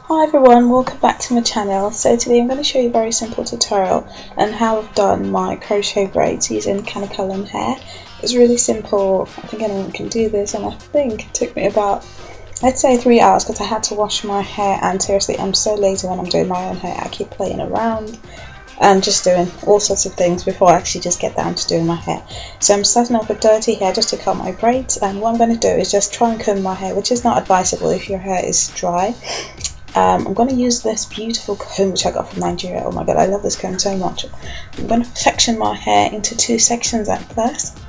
Hi everyone, welcome back to my channel. So today I'm going to show you a very simple tutorial on how I've done my crochet braids using Kanekalon Hair. It's really simple. I think anyone can do this, and I think it took me about, let's say, 3 hours because I had to wash my hair, and seriously I'm so lazy when I'm doing my own hair. I keep playing around and just doing all sorts of things before I actually just get down to doing my hair. So I'm starting off with dirty hair just to cut my braids, and what I'm going to do is just try and comb my hair, which is not advisable if your hair is dry. I'm going to use this beautiful comb which I got from Nigeria. Oh my god, I love this comb so much. I'm going to section my hair into 2 sections at first,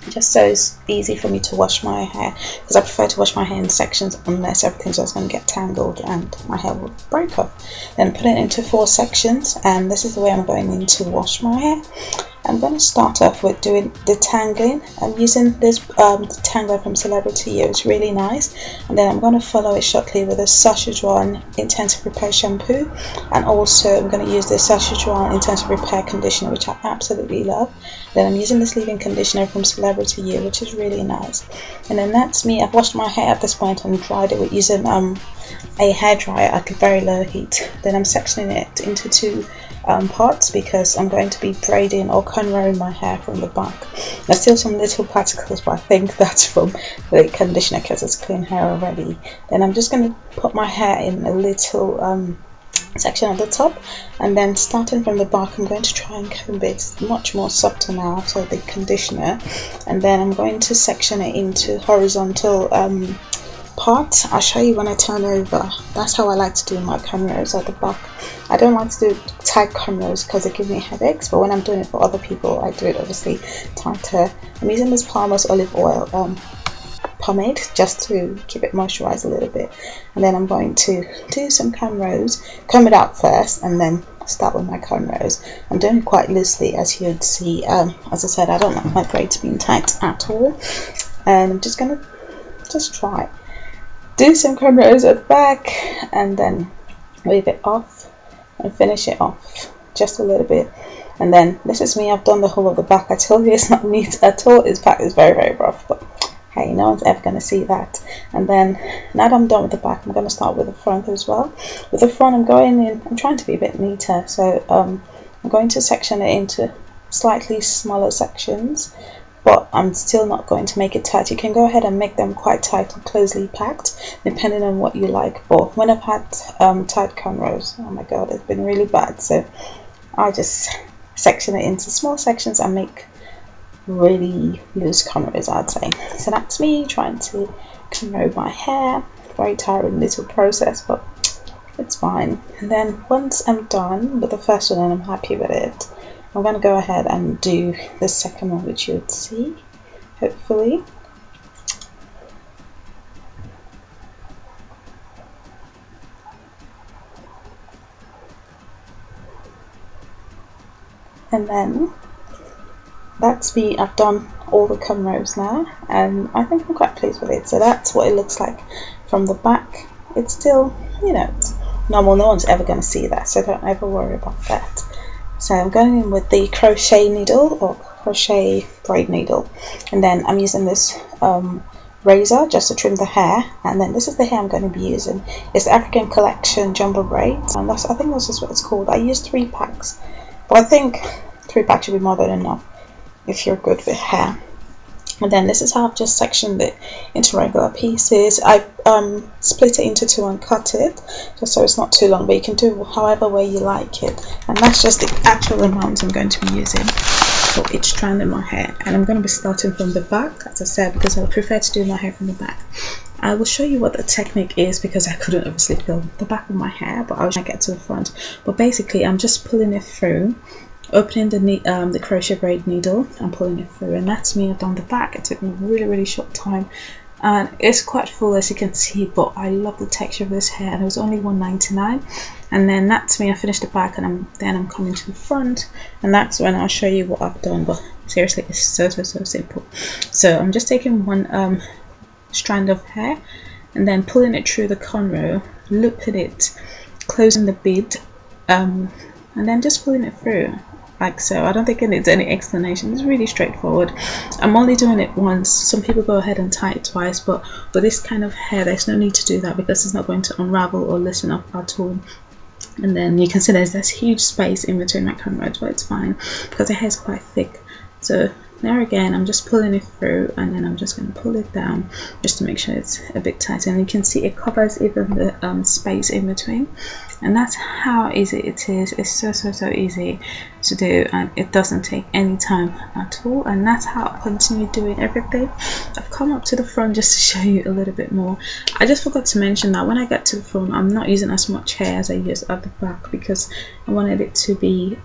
just so it's easy for me to wash my hair, because I prefer to wash my hair in sections unless everything's just going to get tangled and my hair will break off. Then put it into 4 sections, and this is the way I'm going in to wash my hair. I'm going to start off with doing detangling. I'm using this detangler from Celebrity You. It's really nice. And then I'm going to follow it shortly with a Sachajuan Intensive Repair shampoo, and also I'm going to use this Sachajuan Intensive Repair conditioner, which I absolutely love. Then I'm using this leave-in conditioner from Celebrity You, which is really nice. And then that's me. I've washed my hair at this point and dried it with using a hairdryer at very low heat. Then I'm sectioning it into 2 parts because I'm going to be braiding or cornrowing my hair from the back. There's still some little particles, but I think that's from the conditioner because it's clean hair already. Then I'm just going to put my hair in a little section at the top, and then starting from the back I'm going to try and comb it. It's much more softer now after the conditioner, and then I'm going to section it into horizontal part. I'll show you when I turn over. That's how I like to do my cornrows at the back. I don't like to do tight cornrows because they give me headaches, but when I'm doing it for other people I do it obviously tighter. I'm using this Palmer's olive oil pomade just to keep it moisturized a little bit, and then I'm going to do some cornrows, comb it out first and then start with my cornrows. I'm doing it quite loosely, as you'd see. As I said, I don't like my braids being tight at all, and I'm just gonna try do some cornrows at the back and then wave it off and finish it off just a little bit. And then this is me. I've done the whole of the back. I told you it's not neat at all. In fact, it's very, very rough, but hey, no one's ever going to see that. And then now that I'm done with the back, I'm going to start with the front as well. With the front, I'm going in, I'm trying to be a bit neater, so I'm going to section it into slightly smaller sections, but I'm still not going to make it tight. You can go ahead and make them quite tight or closely packed depending on what you like, but when I've had tight cornrows, oh my god, it's been really bad, so I just section it into small sections and make really loose cornrows, I'd say. So that's me trying to cornrow my hair. Very tiring little process, but it's fine. And then once I'm done with the first one and I'm happy with it, I'm going to go ahead and do the second one, which you'll see, hopefully. And then that's me. I've done all the cornrows now, and I think I'm quite pleased with it. So that's what it looks like from the back. It's still, you know, it's normal. No one's ever going to see that, so don't ever worry about that. So I'm going in with the crochet needle or crochet braid needle, and then I'm using this razor just to trim the hair. And then this is the hair I'm going to be using. It's the African Collection Jumbo Braids, and I think that's just what it's called. I used 3 packs, but I think 3 packs should be more than enough if you're good with hair. And then this is how I've just sectioned it into regular pieces. I've split it into 2 and cut it just so it's not too long, but you can do however way you like it. And that's just the actual amount I'm going to be using for each strand in my hair. And I'm going to be starting from the back, as I said, because I prefer to do my hair from the back. I will show you what the technique is because I couldn't obviously film the back of my hair, but I'll try to get to the front. But basically I'm just pulling it through, opening the crochet braid needle and pulling it through, and that's me. I've done the back. It took me a really, really short time, and it's quite full, as you can see, but I love the texture of this hair, and it was only $1.99. And then that's me. I finished the back, and then I'm coming to the front, and that's when I'll show you what I've done. But seriously, it's so simple. So I'm just taking 1 strand of hair and then pulling it through the cornrow, looping it, closing the bead, and then just pulling it through. like so. I don't think it needs any explanation. It's really straightforward. I'm only doing it once. Some people go ahead and tie it twice, but for this kind of hair there's no need to do that because it's not going to unravel or loosen up at all. And then you can see there's this huge space in between my cornrows, but it's fine because the hair is quite thick. So there again, I'm just pulling it through, and then I'm just going to pull it down just to make sure it's a bit tight. And you can see it covers even the space in between, and that's how easy it is. It's so easy to do, and it doesn't take any time at all. And that's how I continue doing everything. I've come up to the front just to show you a little bit more. I just forgot to mention that when I get to the front, I'm not using as much hair as I use at the back because I wanted it to be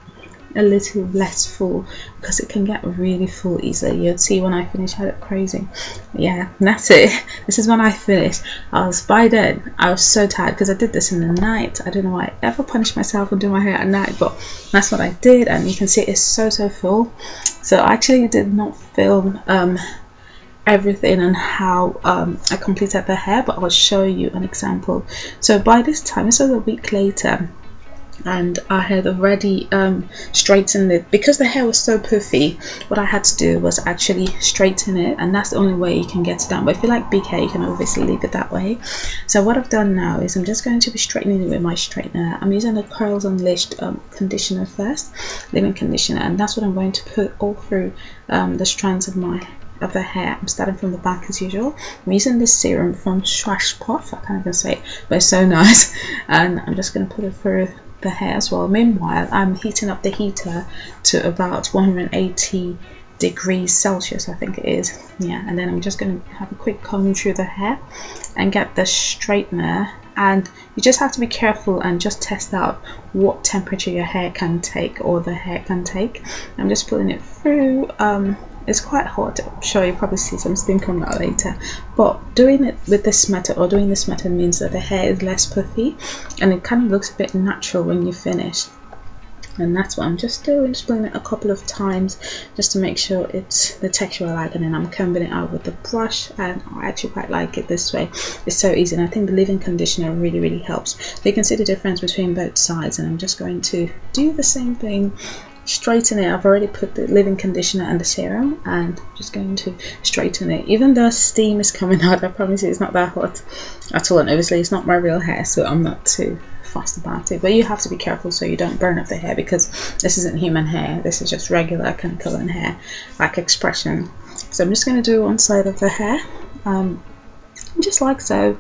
a little less full, because it can get really full easily. You'll see when I finish I look crazy. Yeah, that's it. This is when I finished. By then I was so tired because I did this in the night. I don't know why I ever punished myself and do my hair at night, but that's what I did, and you can see it's so full. So I actually did not film everything and how I completed the hair, but I'll show you an example. So by this time, this was a week later, and I had already straightened it. Because the hair was so puffy, what I had to do was actually straighten it, and that's the only way you can get it down. But if you like big hair, you can obviously leave it that way. So what I've done now is I'm just going to be straightening it with my straightener. I'm using the Curls Unleashed conditioner first, leave-in conditioner, and that's what I'm going to put all through the strands of the hair. I'm starting from the back as usual. I'm using this serum from Shampoo. I can't even say it, but it's so nice. And I'm just going to put it through the hair as well. Meanwhile, I'm heating up the heater to about 180 degrees Celsius, I think it is. Yeah, and then I'm just going to have a quick comb through the hair and get the straightener. And you just have to be careful and just test out what temperature your hair can take, or the hair can take. I'm just pulling it through. It's quite hot. I'm sure you'll probably see some steam coming out later, but doing it with this method, or doing this method, means that the hair is less puffy and it kind of looks a bit natural when you finish. And that's what I'm just doing, just pulling it a couple of times just to make sure it's the texture I like, and then I'm combing it out with the brush. And I actually quite like it this way. It's so easy, and I think the leave-in conditioner really helps. So you can see the difference between both sides, and I'm just going to do the same thing, straighten it. I've already put the leave-in conditioner and the serum, and I'm just going to straighten it. Even though steam is coming out, I promise you it's not that hot at all, and obviously it's not my real hair, so I'm not too fussed about it. But you have to be careful so you don't burn up the hair, because this isn't human hair, this is just regular Kanekalon hair, like expression. So I'm just going to do one side of the hair, just like so.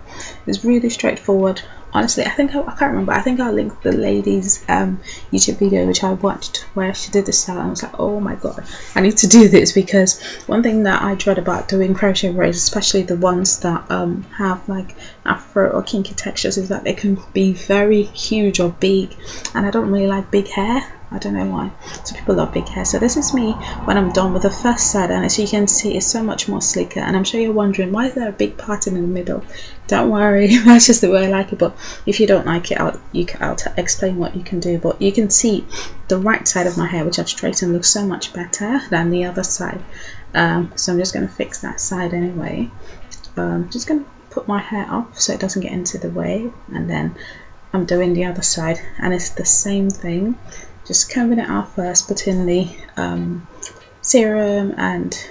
It's really straightforward. Honestly, I can't remember. I think I'll link the lady's YouTube video which I watched where she did this style, and I was like, oh my god, I need to do this. Because one thing that I dread about doing crochet braids, especially the ones that have like afro or kinky textures, is that they can be very huge or big, and I don't really like big hair. I don't know why. So people love big hair. So this is me when I'm done with the first side, and as you can see, it's so much more slicker. And I'm sure you're wondering, why is there a big pattern in the middle? Don't worry, that's just the way I like it. But if you don't like it, I'll explain what you can do. But you can see the right side of my hair, which I've straightened, looks so much better than the other side. So I'm just going to fix that side anyway. Just going to put my hair up so it doesn't get into the way, and then I'm doing the other side, and it's the same thing. Just combing it out first, put in the serum and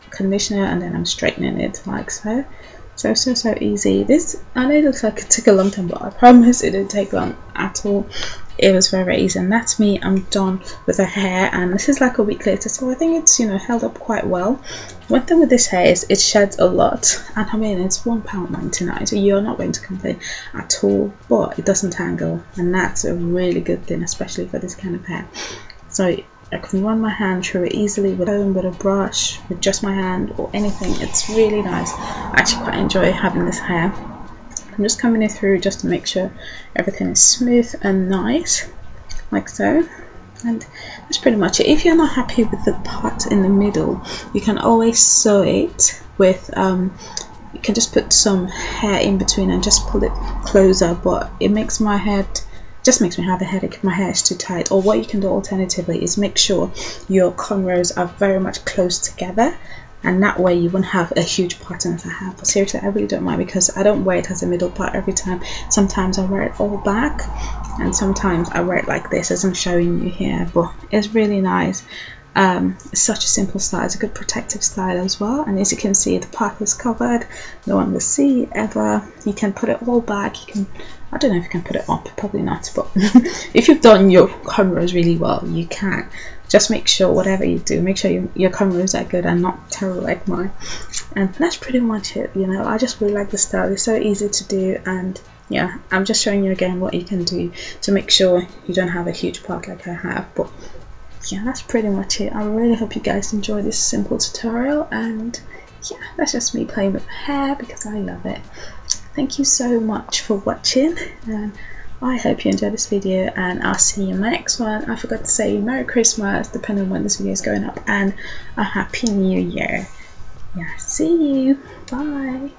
conditioner, and then I'm straightening it like so. So easy. This, I know it looks like it took a long time, but I promise it didn't take long at all. It was very easy, and that's me. I'm done with the hair, and this is like a week later, so I think it's, you know, held up quite well. One thing with this hair is it sheds a lot, and I mean, it's £1.99, so you're not going to complain at all. But it doesn't tangle, and that's a really good thing, especially for this kind of hair. So I can run my hand through it easily with a brush, with just my hand or anything. It's really nice. I actually quite enjoy having this hair. I'm just combing it through just to make sure everything is smooth and nice, like so. And that's pretty much it. If you're not happy with the part in the middle, you can always sew it with you can just put some hair in between and just pull it closer, but it makes my head, just makes me have a headache if my hair is too tight. Or what you can do alternatively is make sure your cornrows are very much close together, and that way you won't have a huge pattern as I have. But seriously, I really don't mind, because I don't wear it as a middle part every time. Sometimes I wear it all back, and sometimes I wear it like this as I'm showing you here, but it's really nice. It's such a simple style. It's a good protective style as well, and as you can see, the part is covered, no one will see ever. You can put it all back. You can, I don't know if you can put it up, probably not, but if you've done your cornrows really well, you can. Just make sure whatever you do, make sure your cornrows are good and not terrible like mine. And that's pretty much it. You know, I just really like the style. It's so easy to do, and yeah, I'm just showing you again what you can do to make sure you don't have a huge part like I have. But yeah, that's pretty much it. I really hope you guys enjoy this simple tutorial, and yeah, that's just me playing with hair because I love it. Thank you so much for watching, and I hope you enjoyed this video, and I'll see you in my next one. I forgot to say Merry Christmas, depending on when this video is going up, and a Happy New Year. Yeah, see you. Bye.